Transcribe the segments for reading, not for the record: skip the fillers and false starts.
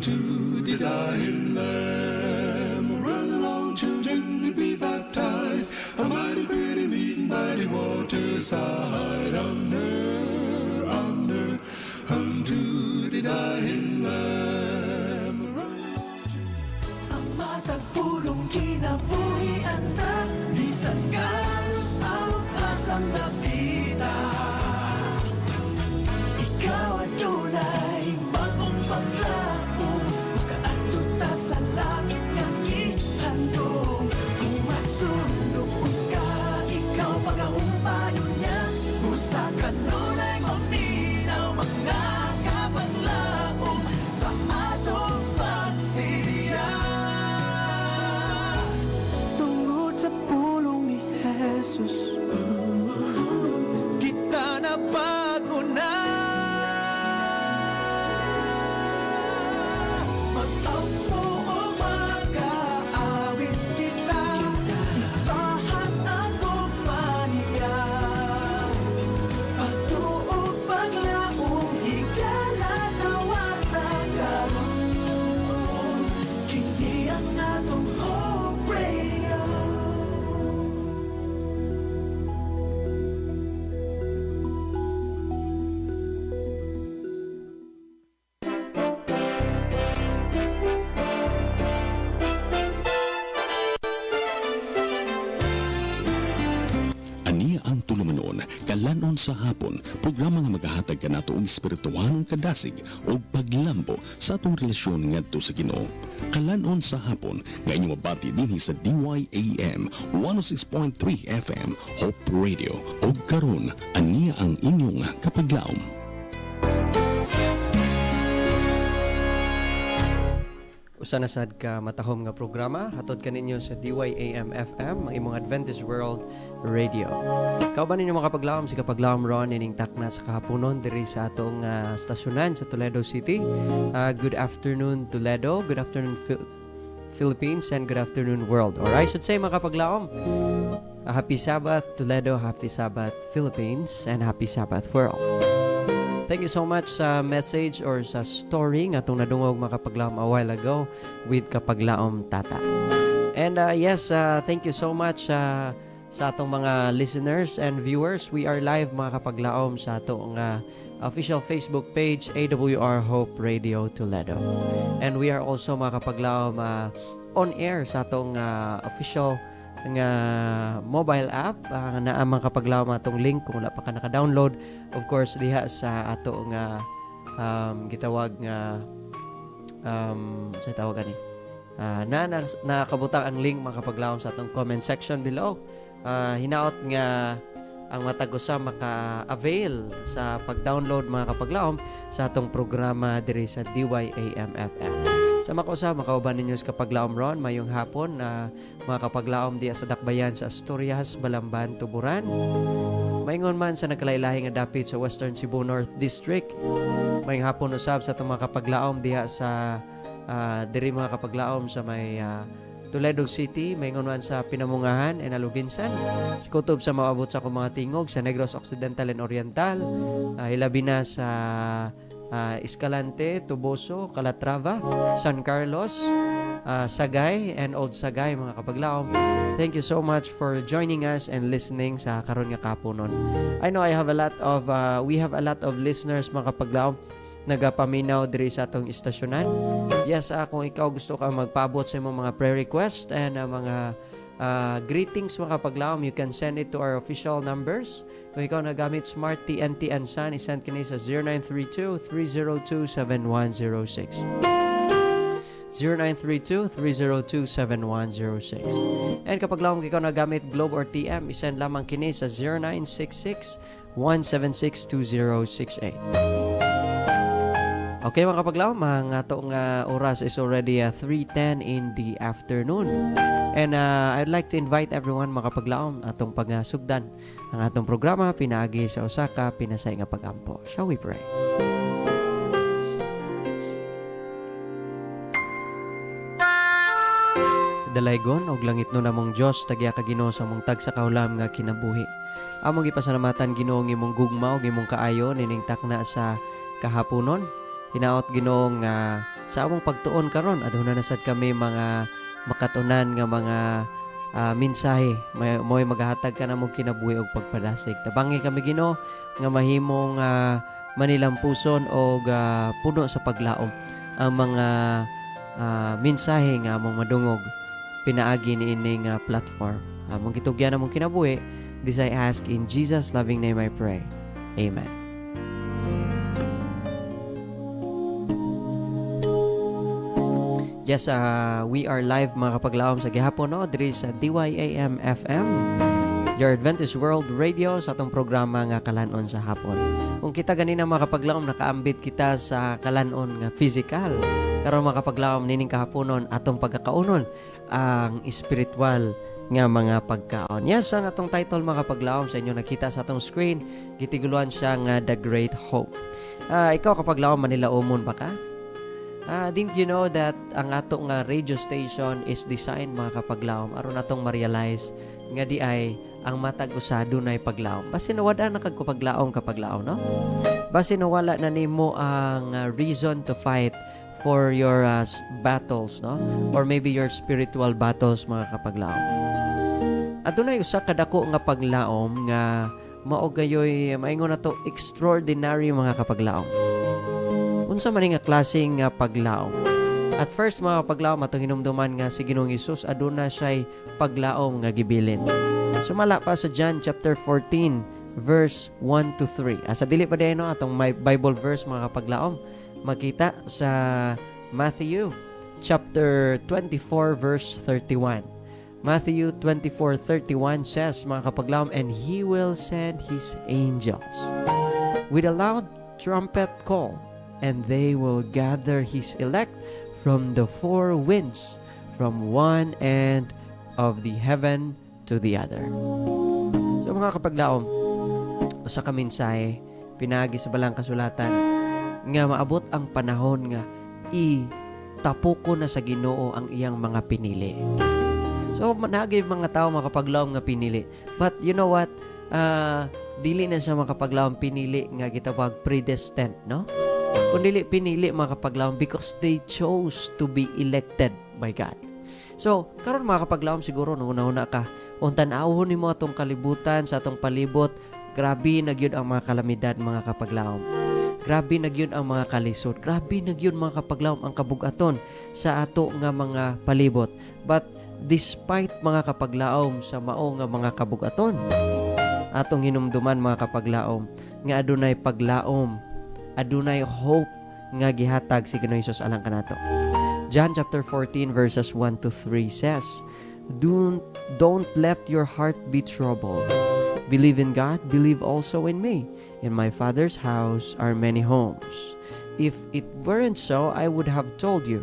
unto the dying Lamb. Run along, children, and be baptized. A mighty pretty meeting by the waterside. Under, unto the dying Lamb. Ang matagpulong kinabuhian ta, bisan galos ang asang napita. Ikaw adunay bagong paglaong, makaadto ta sa langit nga gihandom. Kung masundok ka, ikaw pagahumpayon niya. Usa ka nunay maminaw, mga kabanglaong sa atong pagsiya. Tungod sa pulong ni Jesus, kita na bago na. Magtampo o mag-aawit kita, ipahan ang kumaniya. Pagtuog paglaong, higala nawata karon. Kini ang atong Hope Radio. Ania ang tulumanon, kalanon sa hapon, programa nga magahatag ka nato og espirituhanong kadasig o paglambo sa atong relasyon ngadto sa Ginoo. Kalanon sa hapon, nga inyong mabati dinhi sa DYAM 106.3 FM Hope Radio. Og karon, ania ang inyong kapaglaom. Usa na sad ka matahom nga programa hatod kaninyo sa DYAM FM, ang imong Adventist World Radio. Kauban ninyo makapaglaom si kapaglaom ron ining takna sa kahaponon diri sa atong stasyonan sa Toledo City. Good afternoon Toledo, good afternoon Philippines, and good afternoon world. Or I should say makapaglaom. Happy Sabbath Toledo, happy Sabbath Philippines, and happy Sabbath world. Thank you so much sa message or sa story nga itong nadungog makapaglaom a while ago with Kapaglaom Tata. And yes, thank you so much sa atong mga listeners and viewers. We are live mga kapaglaom sa atong official Facebook page, AWR Hope Radio Toledo. And we are also mga kapaglaom on air sa atong official nga mobile app na mga kapaglaom atong link kung wala pa ka naka-download, of course diha sa ato nga gitawag nga sa tawag ani nakabutang ang link mga kapaglaom sa atong comment section below. Hinaot nga ang matag usa maka-avail sa pag-download mga kapaglaom sa atong programa diri sa DYAM FM. Sa makausa, makauban ninyo sa kapaglaom ron, mayong hapon na mga kapaglaom diya sa dakbayan sa Asturias, Balamban, Tuburan. Maingon man sa nagkalailahing nga dapit sa Western Cebu North District. Mayong hapon usab sa itong mga kapaglaom diya sa diri mga kapaglaom sa may Toledo City. Maingon man sa Pinamungahan and Aluginsan. Sa kutob sa maabot sa akong mga tingog sa Negros Occidental and Oriental. Hilabi na sa Escalante, Tuboso, Calatrava, San Carlos, Sagay, and Old Sagay mga kapaglaom. Thank you so much for joining us and listening sa karon nga kapunon. I know we have a lot of listeners mga kapaglaom nagapaminaw diri sa atong istasyonan. Yes, kung ikaw gusto ka magpaabot sa imong mga prayer request and mga greetings mga kapaglaom, you can send it to our official numbers. Kung ikaw nagamit Smart TNT and Sun, isend ka sa 0932-302-7106. 0932-302-7106. And kapag lang ikaw nagamit Globe or TM, isend lamang kini sa 0966-176-2068. Okay mga kapaglaw, mga itong oras is already 3:10 in the afternoon. And I'd like to invite everyone mga kapaglaw atong pagsugdan ang atong programa pinaagi sa Osaka, pinasay nga pagampo. Shall we pray? Dalaygon og langit no namong Dios, tagya ka Ginoo sa mong tag sa kaulam nga kinabuhi. Among ipasalamatan Ginoo ng imong gugma ug imong kaayo nining takna sa kahaponon. hinaot Ginoo nga sa among pagtuon karon aduna na sad kami mga makatunan nga mga mensahe mo'y maghatag ka na mong kinabuhi og pagpadasig. Tabangi kami Ginoo nga mahimong manilampuson og puno sa paglaom ang mga mensahe nga among madungog pinaagi ni ining platform. Among gitugyan among kinabuhi. This I ask in Jesus' loving name I pray. Amen. Yes, we are live mga kapaglaom sa gihapon no diri sa DYAM FM, your Adventist World Radio sa atong programa nga Kalanon sa Hapon. Kung kita ganina mga kapaglaom nakaambit kita sa kalanon nga physical, karon mga kapaglaom nining kahaponon atong pagkakaunon ang spiritual nga mga pagkaon. Yes, ang atong title mga kapaglaom sa inyo nakita sa atong screen, gitiguluhan siya nga The Great Hope. Ikaw kapaglaom manilaumon ba ka? Didn't you know that ang atong radio station is designed mga kapaglaom aron atong ma-realize nga di ay ang matag usado na paglaom. Basi nawada na kag paglaom kapaglaom, no? Basi nawala na nimo ang reason to fight for your battles, no? Or maybe your spiritual battles mga kapaglaom. Adunay usa ka dako nga paglaom nga mao gayoy maingon nato extraordinary mga kapaglaom. Unsa man nga klaseng paglaom? At first mga paglaom atong hinumduman nga si Ginoong Hesus aduna siya'y paglaom nga gibilin. Sumala pa sa John chapter 14 verse 1 to 3. Asa dili pa diay no atong Bible verse mga kapaglaom makita sa Matthew chapter 24 verse 31. Matthew 24:31 says mga kapaglaom, and He will send His angels with a loud trumpet call, and they will gather His elect from the four winds, from one end of the heaven to the other. So mga kapaglaom, usa ka mensahe pinagi sa balang kasulatan nga maabot ang panahon nga itapuko na sa Ginoo ang iyang mga pinili. So managi mga tao mga kapaglaom nga pinili. But you know what? Dili na siya mga kapaglaom pinili nga gitawag predestined, no? Kundi pinili mga kapaglaom because they chose to be elected by God. So, karon mga kapaglaom siguro nung una-una ka, kung tan-awon nimo atong kalibutan sa atong palibot, grabe na gyud ang mga kalamidad mga kapaglaom. Grabe na gyud ang mga kalisod. Grabe na gyud mga kapaglaom ang kabugaton sa ato nga mga palibot. But despite mga kapaglaom sa mao nga mga kabugaton, atong hinumduman mga kapaglaom nga adunay paglaom, adunay hope nga gihatag si Ginoong Hesus alang kanato. John chapter 14 verses 1 to 3 says, Don't let your heart be troubled. Believe in God, believe also in me. In my Father's house are many homes. If it weren't so, I would have told you.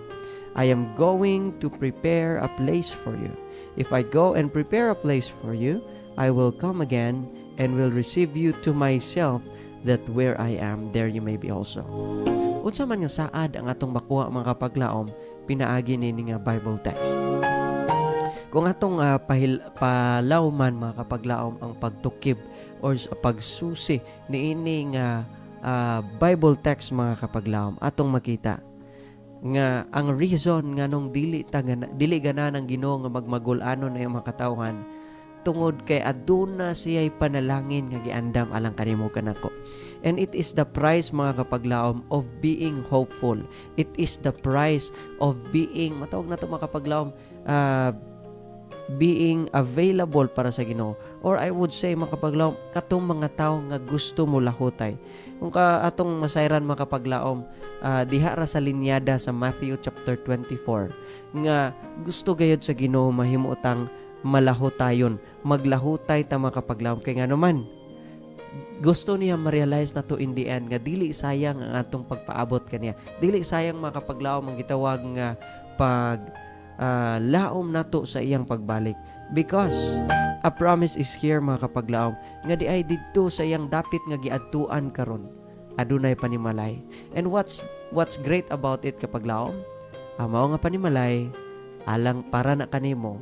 I am going to prepare a place for you. If I go and prepare a place for you, I will come again and will receive you to myself, that where I am, there you may be also. Unsa man nga saad ang atong makuha mga kapaglaom, pinaagi nini nga Bible text. Kung atong palawman mga kapaglaom ang pagtukib or pagsusi niini nga Bible text mga kapaglaom, atong makita nga ang reason nga nung dili gana ng Ginoo nga magmagul-anon na yung mga katawhan tungod kay aduna siya'y panalangin nga giandam alang kanimo kanako. And it is the price mga kapaglaom of being hopeful. It is the price of being, matawag na ito mga kapaglaom, being available para sa Ginoo. Or I would say mga kapaglaom, katong mga tao nga gusto mo lahutay. Kung atong masayran mga kapaglaom, diha ra sa linyada sa Matthew chapter 24 nga gusto gayud sa Ginoo mahimutang malahutayon, maglahutay ta mga kapaglaom kay nga naman gusto niya ma-realize na to in the end nga dili sayang ang atong pagpaabot kaniya, dili sayang mga kapaglaom ang gitawag nga pag laom nato sa iyang pagbalik, because a promise is here mga kapaglaom nga di ay didto sa iyang dapit nga giadtuan karon adunay panimalay. And what's great about it kapaglaom, mao nga panimalay alang para na kanimo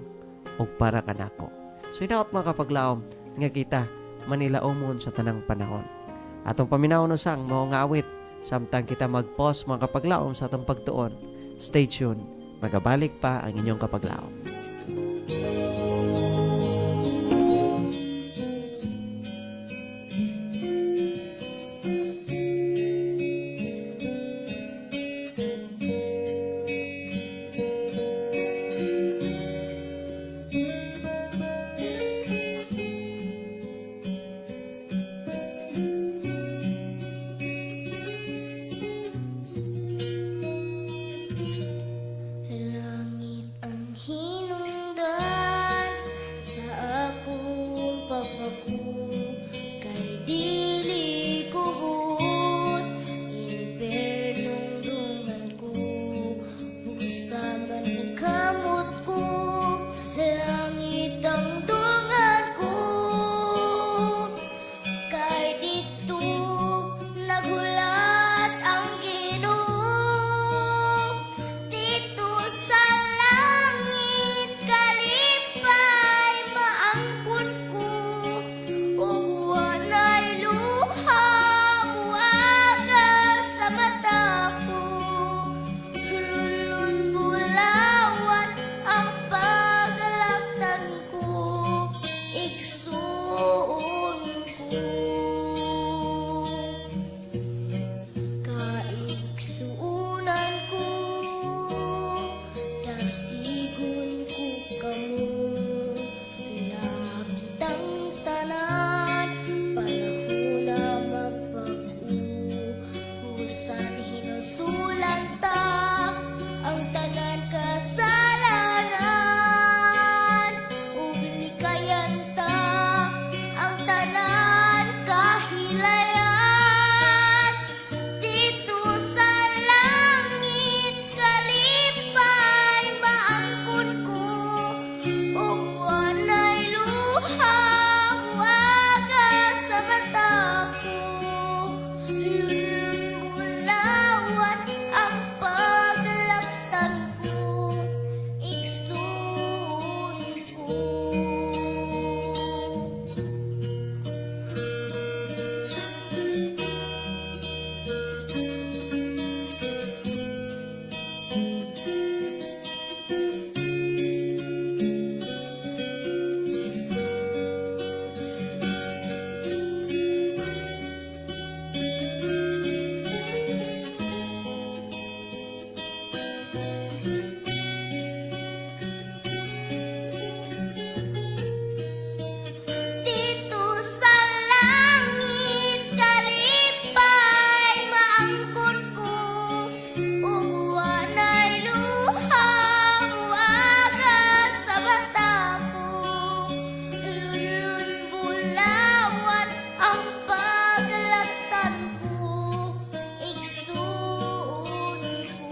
o para kanako. So inaot mga kapaglaom nga kita manilaumon sa tanang panahon. Atong paminawon usang mao nga awit Samtang kita mag-pause mga kapaglaom sa atong pagtuon. Stay tuned. Magabalik pa ang inyong kapaglaom. Langit ang hinungdan sa akong pagpaku, kay dili kubot impernong dungan ko, busa man ang kamot ko. Langit ang dungan ko, kay dito naghulat ang Ginoo. Dito sa langit kalipay maangkon ko, ug walay luha muaga sa mata ko. Lulun bulawan ang pagalaktan ko, igsuon ko. Kaigsuunan ko, dasigon ko kamo. Nakitang tanan, panahon na magpag-uhusan. Hinasulan ta ang tanan kasalanan, ublikayan ta ang tanan kahilayan. Dito sa langit kalipay maangkon ko, ug walay luha muaga sa mata ko. Lulun bulawan ang paglaktan ko, igsuon ko. Dito sa langit kalipay maangkon ko, ug walay luha muaga sa mata ko. Lulun bulawan ang paglaktan ko, igsuon ko.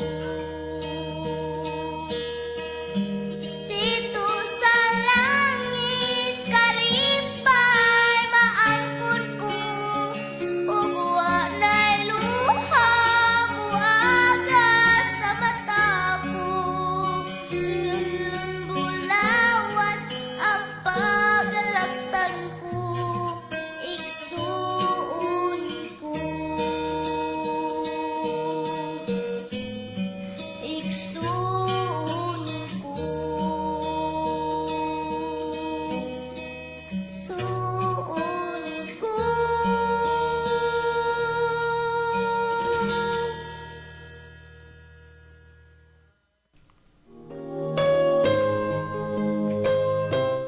Dito sa langit kalipay maangkon ko, ug walay luha muaga sa mata ko. Lulun bulawan ang paglaktan ko, igsuon ko. Igsuon ko. Suon ko.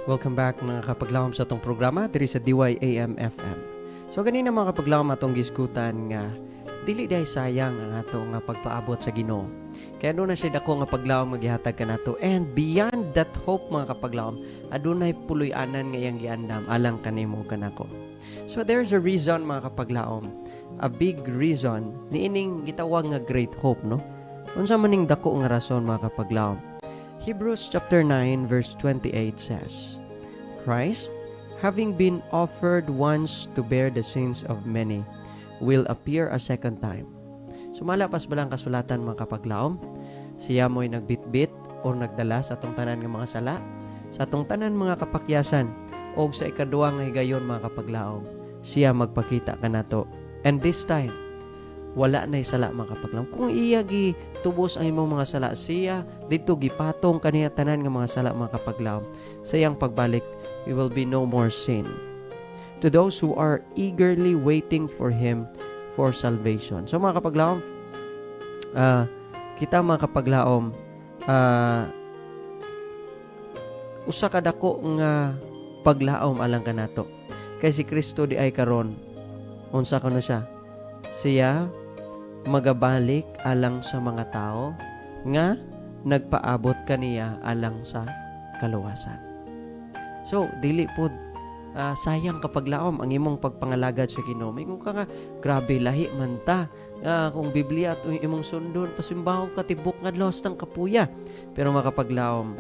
Welcome back mga kapaglawom sa atong programa diri sa DYAM FM. So ganina mga kapaglawom atong giskutan nga dili dahi sayang ang ato nga pagpaabot sa Ginoo. Kaya doon na siya dako nga paglawom nga gihatag kanato, and beyond that hope mga kapaglawom, adunay puloy-anan nga iyang giandam alang kanimo kanako. So there's a reason mga kapaglawom, a big reason niining gitawag nga great hope, no? Unsa man ning dako nga rason mga kapaglawom? Hebrews chapter 9 verse 28 says, Christ, having been offered once to bear the sins of many, will appear a second time. Sumalapas ba lang kasulatan mga kapaglaom? Siya mo'y nagbitbit o nagdala sa atong tanan ng mga sala, sa atong tanan mga kapakyasan, o sa ikaduwa nga higayon mga kapaglaom. Siya magpakita kanato. And this time, wala na sala mga kapaglaom. Kung iya gi tubos ang imong mga sala, siya dito gipatong kaniya tanan nga mga sala mga kapaglaom. Sa iyang pagbalik, we will be no more sin. To those who are eagerly waiting for Him for salvation. So mga kapaglaom, kita mga kapaglaom, usa ka dako nga paglaom alang kanato. Kay si Kristo di ay karon, unsa kuno siya? Siya magabalik alang sa mga tao nga nagpaabot kaniya alang sa kaluwasan. So, dili pod sayang kapag laom ang imong pagpangalagad sa Ginoo. Kung ka nga, grabe lahi man ta. Kung Biblia at imong sundon, pasimbaho ka tibok nga lost ang kapuya. Pero makapaglaom,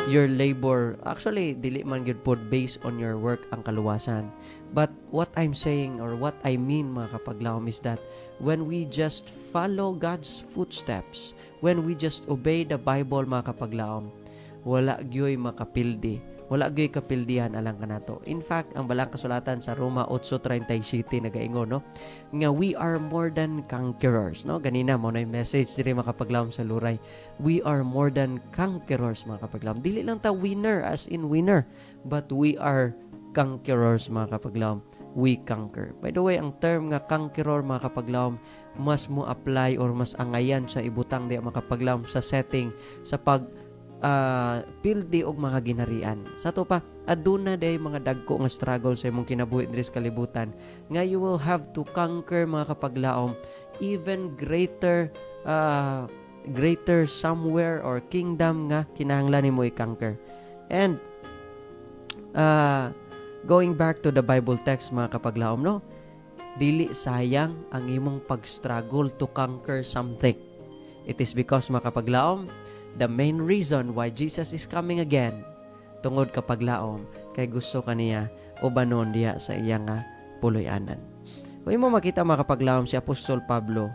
your labor, actually, dili man gyud pod based on your work ang kaluwasan. But what I'm saying or what I mean mga kapaglaom is that when we just follow God's footsteps, when we just obey the Bible mga kapaglaom, wala gyoy makapildi. Wala gyoy kapildihan alang kanato. In fact, ang balang kasulatan sa Roma 8:37 nagaingon no, nga we are more than conquerors, no? Ganina mo na yung message diri makapaglaom sa luray. We are more than conquerors mga kapaglaom. Dili lang ta winner as in winner, but we are conquerors mga kapaglaom. We conquer. By the way, ang term nga conqueror mga kapaglaom, mas mo apply or mas angayan sa ibutang di mga kapaglaom sa setting sa pag pildi og mga ginarian. Sa to pa, aduna day mga dagko nga struggle sa imong kinabuhi diri sa kalibutan nga you will have to conquer mga kapaglaom even greater somewhere or kingdom nga kinahanglan nimo i-conquer. And going back to the Bible text mga kapaglaom no, dili sayang ang imong pag-struggle to conquer something. It is because mga kapaglaom, the main reason why Jesus is coming again tungod kapag laom kay gusto kaniya ubanon diya sa iyang puloy-anan. Kung imo makita mga kapaglaom si Apostol Pablo,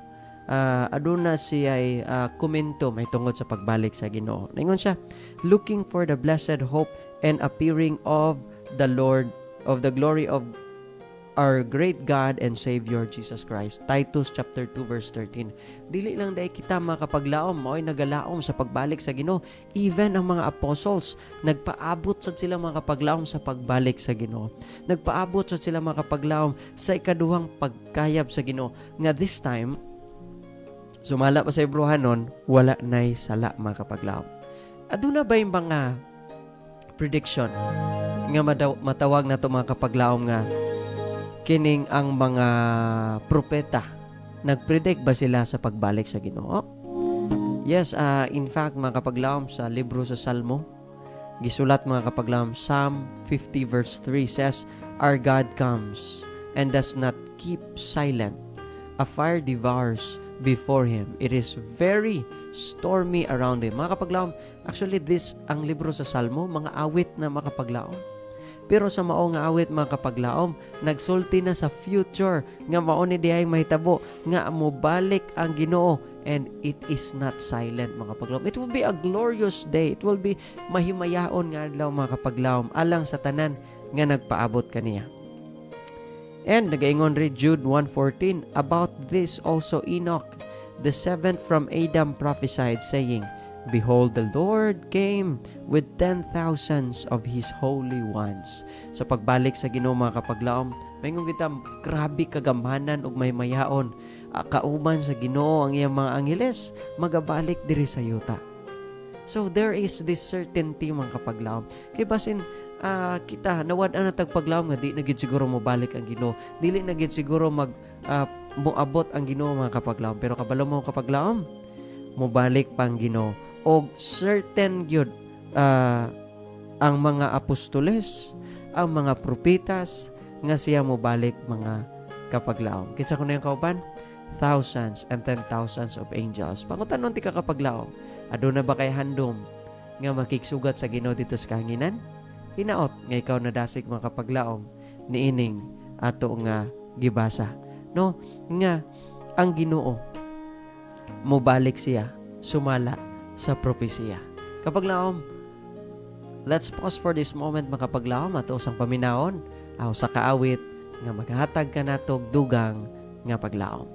aduna siya ay komento may tungod sa pagbalik sa Ginoo. Ningon siya, looking for the blessed hope and appearing of the Lord, of the glory of our great God and Savior Jesus Christ. Titus chapter 2 verse 13. Dili lang dahil kita makapaglaom, mao'y nagalaom sa pagbalik sa Ginoo. Even ang mga apostles, nagpaabot sa sila makapaglaom sa pagbalik sa Ginoo. Nagpaabot sa sila makapaglaom sa ikaduhang pagkayab sa Ginoo. Nga this time, sumala pa sa Hebrehanon, wala na'y sala makapaglaom. Aduna ba yung mga prediction nga matawag na ito mga kapaglaom nga kining ang mga propeta, nagpredict ba sila sa pagbalik sa Ginoo? Yes, in fact, mga kapaglaom sa libro sa Salmo, gisulat mga kapaglaom, Psalm 50 verse 3 says, our God comes and does not keep silent. A fire devours before Him. It is very stormy around Him. Mga kapaglaom, actually this, ang libro sa Salmo, mga awit na mga kapaglaom. Pero sa mao nga awit mga kapaglaom, nagsulti na sa future nga mao ni diay mahitabo nga mobalik ang Ginoo and it is not silent mga kapaglaom. It will be a glorious day. It will be mahimayaon nga adlaw mga kapaglaom alang sa tanan nga nagpaabot kaniya. And nagaingon rin Jude 1:14, about this also Enoch, the seventh from Adam, prophesied, saying, behold, the Lord came with 10,000 of His holy ones. Sa pagbalik sa Ginoo mga kapaglaom, mayingon kita, grabe kagamhanan ug may mayaon. Kauban sa Ginoo ang iyang mga angeles, magabalik diri sa yuta. So there is this certainty mga kapaglaom. Kay basin kita nawad-an na tagpaglaom nga di na gid siguro mobalik ang Ginoo. Dili na gid siguro moabot ang Ginoo mga kapaglaom. Pero kabalo mo kapaglaom, mobalik pang Ginoo. Og certain gyud ang mga apostoles, ang mga propetas nga siya mobalik mga kapaglaom. Kinsa ko na yung kauban? Thousands and 10,000s of angels. Pangutanon ti ka kapaglaom, aduna ba kay handom nga makiksugat sa Ginoo dito sa kahanginan? Hinaot nga ikaw nadasig mga kapaglaom niining ato nga gibasa. No, nga ang Ginoo mobalik siya sumala sa propesya. Kapaglaom, let's pause for this moment mga kapaglaom ato usang paminawon sa kaawit nga maghatag kanatog dugang nga paglaom.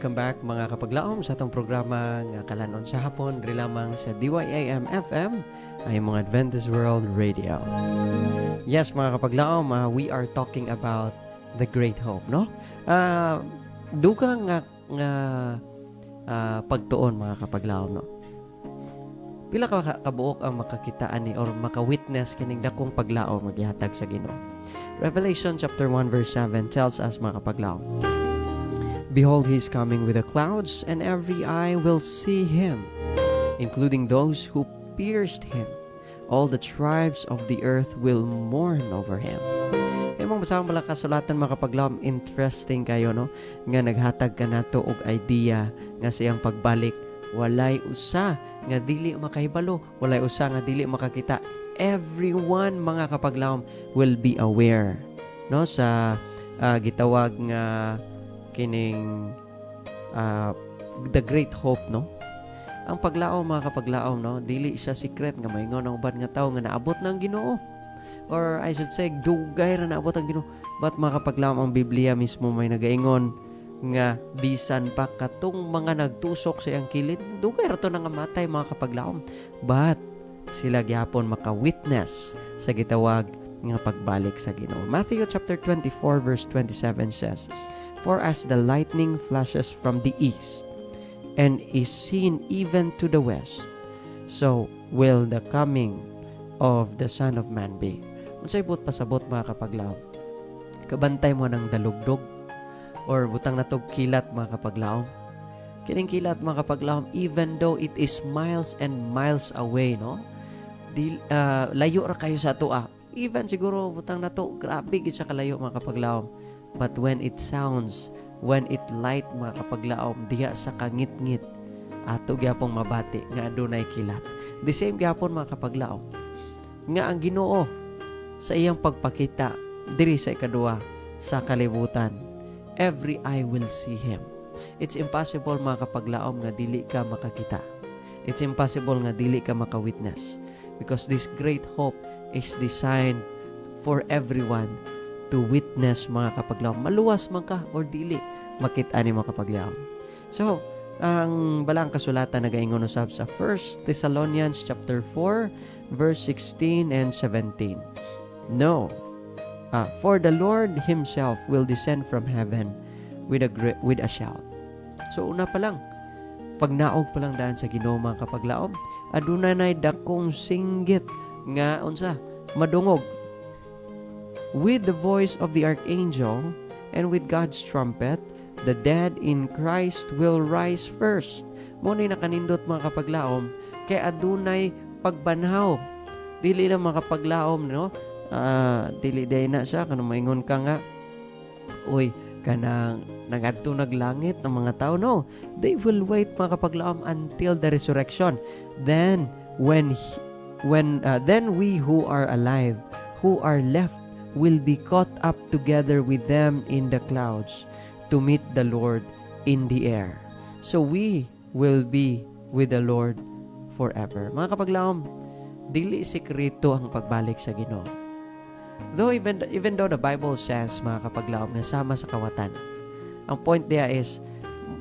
Welcome back mga kapaglaom sa atong programa nga Kalanon sa Hapon diri lamang sa DYAM FM ay mga Adventist World Radio. Yes mga kapaglaom, we are talking about the great hope, no? Duga nga pagtuon mga kapaglaom, no? Pila ka kabuok ang makakitaan ni or maka-witness kining dakong paglaom magihatag sa Ginoo. Revelation chapter 1 verse 7 tells us mga kapaglaom, Behold, he is coming with the clouds, and every eye will see him, including those who pierced him. All the tribes of the earth will mourn over him. Imong basahon pala kasulatan mga kapaglaom, interesting kayo, no? Nga naghatag ka nato og idea nga siyang pagbalik. Walay usa nga dili makahibalo, walay usa nga dili makakita. Everyone mga kapaglaom will be aware, no? Sa gitawag nga kining the great hope, no? Ang paglaom mga kapaglaom, no, dili siya secret nga maingon ang uban nga tawo nga naabot na ang Ginoo, or I should say dugay ra naabot ang Ginoo. But mga kapaglaom, ang Biblia mismo may nagaingon nga bisan pa katong mga nagtusok sa iyang kilid, dugay ra to nga matay mga kapaglaom, but sila gyapon maka-witness sa gitawag nga pagbalik sa Ginoo. Matthew chapter 24 verse 27 says, For as the lightning flashes from the east, and is seen even to the west, so will the coming of the Son of Man be. Unsay but pasabot mga kapaglaom? Kabantay mo ng dalugdog, or butang natog kilat mga kapaglaom. Kining kilat mga kapaglaom, even though it is miles and miles away, no? Layo ra kayo sa ato. Even siguro butang nato, grabe gid sa kalayo mga kapaglaom. But when it sounds, when it light mga kapaglaom, diha sa kangit-ngit, ato gyapong mabati nga adunay kilat. The same gyapon mga kapaglaom, nga ang Ginoo sa iyang pagpakita diri sa ikaduha sa kalibutan, every eye will see Him. It's impossible mga kapaglaom nga dili ka makakita. It's impossible nga dili ka maka-witness, because this great hope is designed for everyone to witness mga kapaglaom. Maluwas man ka or dili, makita ni mga kapaglaom. So, ang balang kasulatan nagaingon usab sa 1 Thessalonians chapter 4 verse 16 and 17. No. For the Lord himself will descend from heaven with a shout. So una pa lang, pag naog pa lang daan sa Ginoo mga kapaglaom, aduna nay dakong singgit nga unsa madungog, with the voice of the archangel and with God's trumpet, the dead in Christ will rise first. Muna nakanindot mga kapaglaom, kay adunay pagbanhaw. Dili lang mga kapaglaom, no? Dili day na siya, kanang maingon ka nga, uy, kanang nagadto naglangit ng mga tao. No, they will wait mga kapaglaom until the resurrection. Then, when we who are alive, who are left, will be caught up together with them in the clouds to meet the Lord in the air. So we will be with the Lord forever. Mga kapaglaom, dili sekreto ang pagbalik sa Ginoo. Though even though the Bible says mga kapaglaom nga sama sa kawatan, ang point there is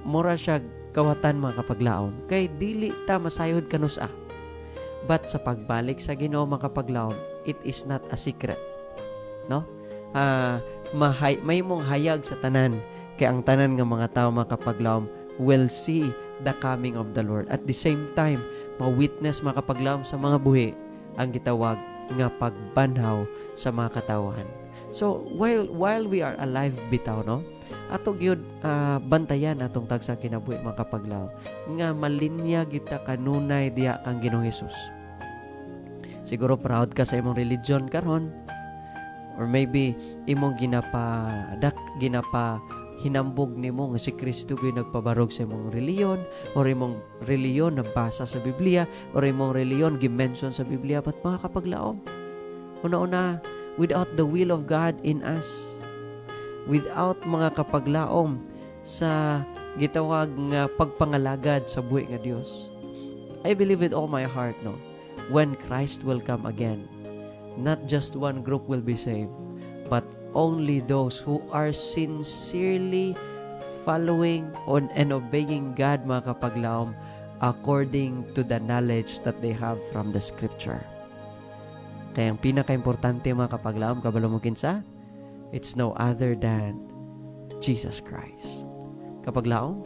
mura siya kawatan mga kapaglaom, kay dili ta masayod kanusa. But sa pagbalik sa Ginoo mga kapaglaom, it is not a secret. No? May mong hayag sa tanan, kay ang tanan nga mga tao mga kapaglaom will see the coming of the Lord. At the same time, ma-witness mga kapaglaom sa mga buhi ang gitawag nga pagbanhaw sa mga katawan. So while we are alive bitaw, no, ato gyud bantayan atong tagsa kinabuhi mga kapaglaom nga malinya kita kanunay diha kang Ginoong Hesus. Siguro proud ka sa imong religion karon, or maybe imong ginapa hinambog nimo nga si Kristo gyud nagpabarog sa imong reliyon, or imong reliyon nabasa sa Biblia, or imong reliyon gi-mention sa Biblia. But mga kapaglaom, una-una, without the will of God in us, without mga kapaglaom sa gitawag nga pagpangalagad sa buhi nga Dios, I believe with all my heart, no, when Christ will come again, not just one group will be saved, but only those who are sincerely following on and obeying God, mga kapaglaom, according to the knowledge that they have from the Scripture. Kaya ang pinaka-importante, mga kapaglaom, kabalo mo kinsa, it's no other than Jesus Christ. Kapaglaom,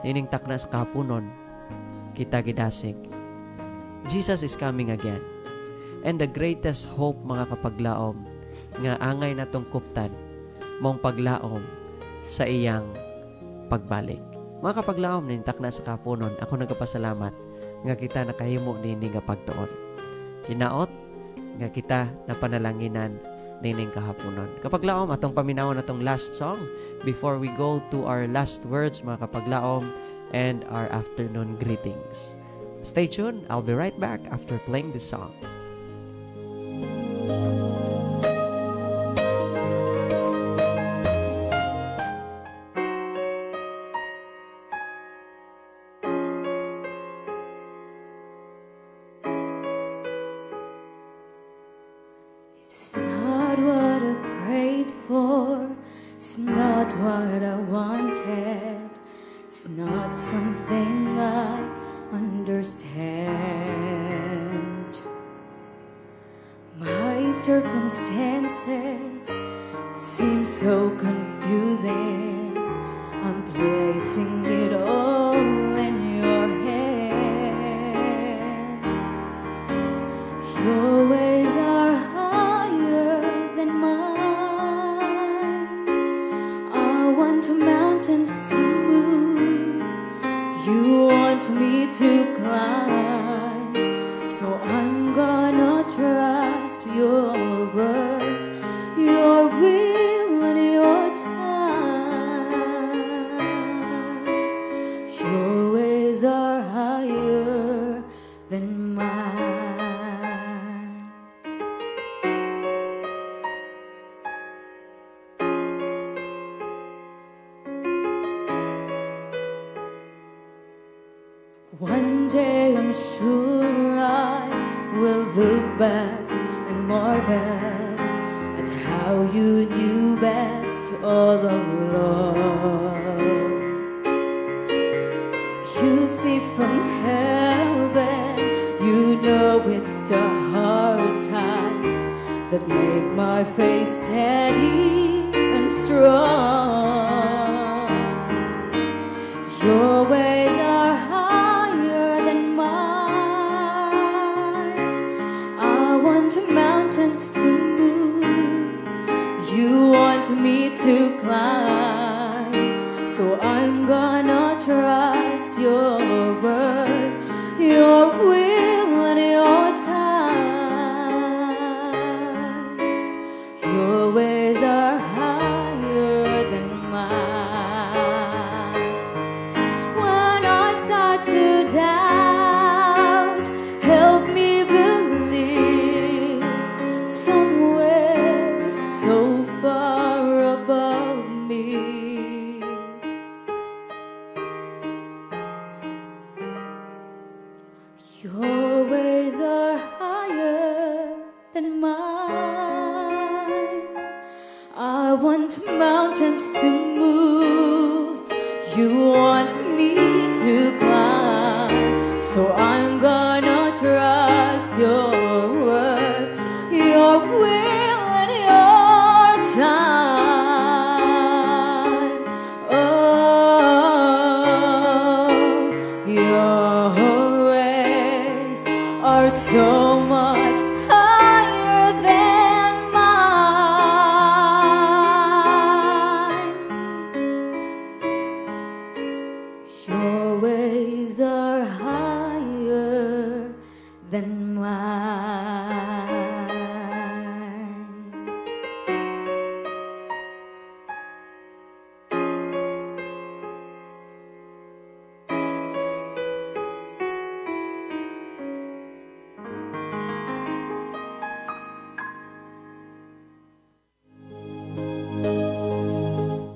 ining takna sa kapunon, kita gidasig. Jesus is coming again. And the greatest hope, mga kapaglaom, nga angay natong kuptan, mong paglaom sa iyang pagbalik. Mga kapaglaom, nintak na sa kapunon, ako nagapasalamat nga kita nakahimo nini nga pagtuon. Hinaot nga kita napanalanginan nining kahaponon. Kapaglaom, atong paminawon atong last song before we go to our last words, mga kapaglaom, and our afternoon greetings. Stay tuned. I'll be right back after playing this song. It's not what I prayed for, it's not what I wanted, it's not something I understand. My circumstances seem so confusing, I'm placing it all in your hands. Your ways are higher than mine. I want mountains to move, you want me to climb, so I'm gonna trust your word, your will and your time. Your ways are higher than mine. One day I'm sure I will look back and marvel at how you knew best all along. You see from heaven, you know it's the hard times that make my faith steady and strong. Your ways are higher than mine. I want mountains to move, you want me to climb, so I'm gonna trust your word, your will and your time. Your ways are higher than mine. When I start to doubt, help me believe somewhere so far above me. Your ways are higher than mine. I want mountains to move, you want me to climb, so I'm gonna trust your word, your will and your time. Oh, your ways are so much higher than mine. Your ways are higher than mine.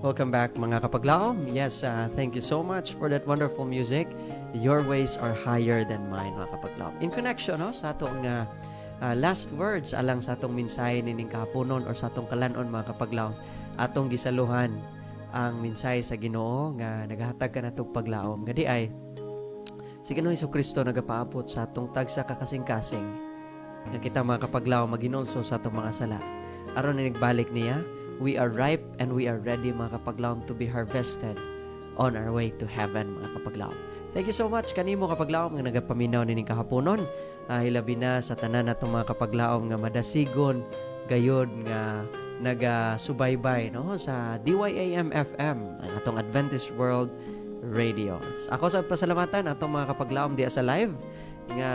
Welcome back, mga kapaglaom. Yes, thank you so much for that wonderful music. Your ways are higher than mine, mga kapaglaom. In connection sa atong last words alang sa atong mensahe nining kahaponon or sa atong kalanon, mga kapaglaom, atong gisaluhan ang mensahe sa Ginoo nga nagahatag ka natong paglaom. Ngadi ay si Ginoong Hesukristo nagapaabot sa atong tagsa ka kasing-kasing nga kita mga kapaglaom maginulso sa atong mga sala. Aron na nagbalik niya, we are ripe and we are ready mga kapaglaom to be harvested on our way to heaven mga kapaglaom. Thank you so much kanimo kapaglaom nga nagapaminaw nining kahaponon. Hilabi na sa tanan natong mga kapaglaom nga madasigon gayod nga nagasubaybay no sa DYAM FM ang atong Adventist World Radio. Ako sa pasalamatan atong mga kapaglaom diya sa live nga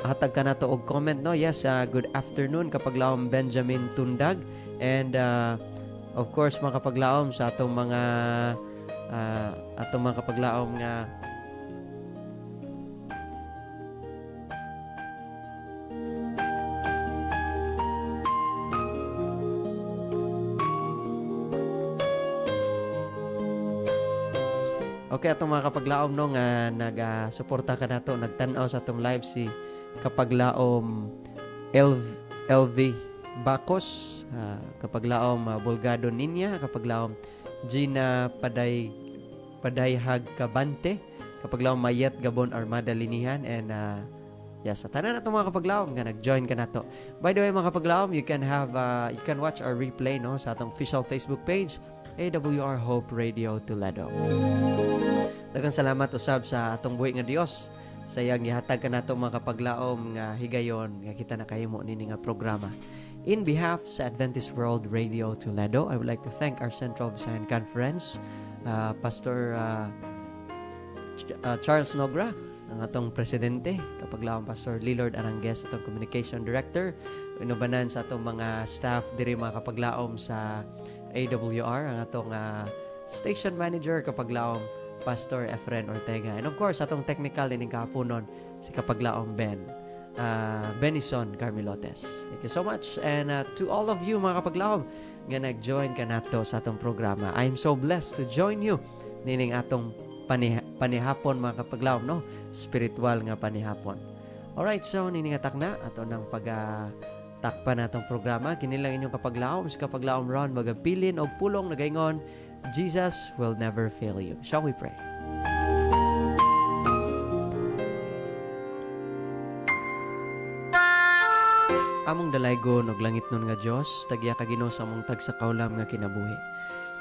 hatag ka na to og comment no. Yes, good afternoon kapaglaom Benjamin Tundag, and of course mga kapaglaom sa atong mga kapaglaom nga okay, atong mga kapaglaom no nga nagasuporta ka nato, nagtan-aw sa atong live si kapaglaom LV Bacos, kapaglaom Bulgado Ninya, kapaglaom Gina Padayhag Kabante, kapaglaom Mayet Gabon Armada Linihan, and yes, sa tanan atong mga kapaglaom nga nag-join ka nato. By the way mga kapaglaom, you can watch our replay no sa atong official Facebook page AWR Hope Radio Toledo. Daghang salamat usab sa atong buhi nga Dios sa iyang gihatag kanato mga kapaglaom nga higayon nga kita nakahimo nini nga programa. In behalf sa Adventist World Radio Toledo, I would like to thank our Central Visayan Conference, Pastor Charles Nogra, ang atong presidente, kapaglaom Pastor Lillard Arangues, atong communication director, inubanan sa atong mga staff diri mga kapaglaom sa AWR, ang atong station manager kapaglaom Pastor Efren Ortega, and of course atong technical ining kahaponon si kapaglaom Benison Carmilotes. Thank you so much, and to all of you mga kapaglaom nga nag-join ka nato sa atong programa. I am so blessed to join you nining atong panihapon mga kapaglaom no, spiritual nga panihapon. Alright, so nining atak na ato nang takpan natong programa. Kini lang inyong kapaglaom, si kapaglaom Ron magapilin og pulong nagaingon, Jesus will never fail you. Shall we pray? Among dalaygon og langit nun nga Dios, tagya ka Ginoo sa among tagsa kaulam nga kinabuhi.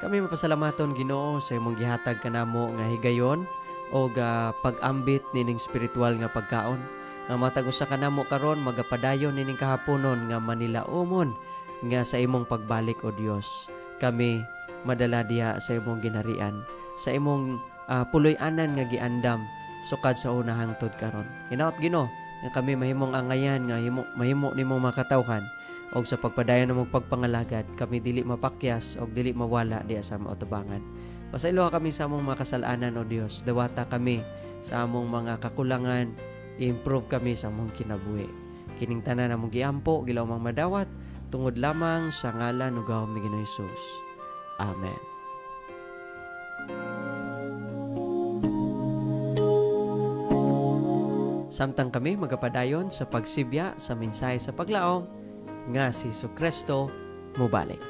Kami mapasalamaton Ginoo sa imong gihatag kanamo nga higayon og pag-ambit nining spiritual nga pagkaon. Nga matag-usa kanamo karon magapadayon nining kahaponon nga manilaumon nga sa imong pagbalik o Dios. Kami madala diha sa imong ginharian, sa imong puloy-anan nga giandam sukad sa una hangtod karon. Hinaot Ginoo nga kami mahimong angayan nga mahimo nimong makatawhan, og sa pagpadayon namong pagpangalagad kami dili mapakyas og dili mawala diha sa mautubangan. Pasaylo kami sa among mga kasalanan o Dios, dawata kami sa among mga kakulangan, improve kami sa among kinabuhi. Kining tanan namong giampo gilaw mang madawat tungod lamang sa ngalan ug gahom ni Ginoong Hesus. Amen. Samtang kami magapadayon sa pagsibya sa mensahe sa paglaom nga si Jesucristo mubalik.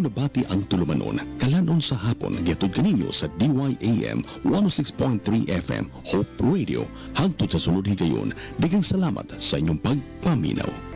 Nabati ang tulumanon, kalanon sa hapon, nagyatod kaninyo sa DYAM 106.3 FM Hope Radio. Hangtod sa sunod higayon, digang salamat sa inyong pagpaminaw.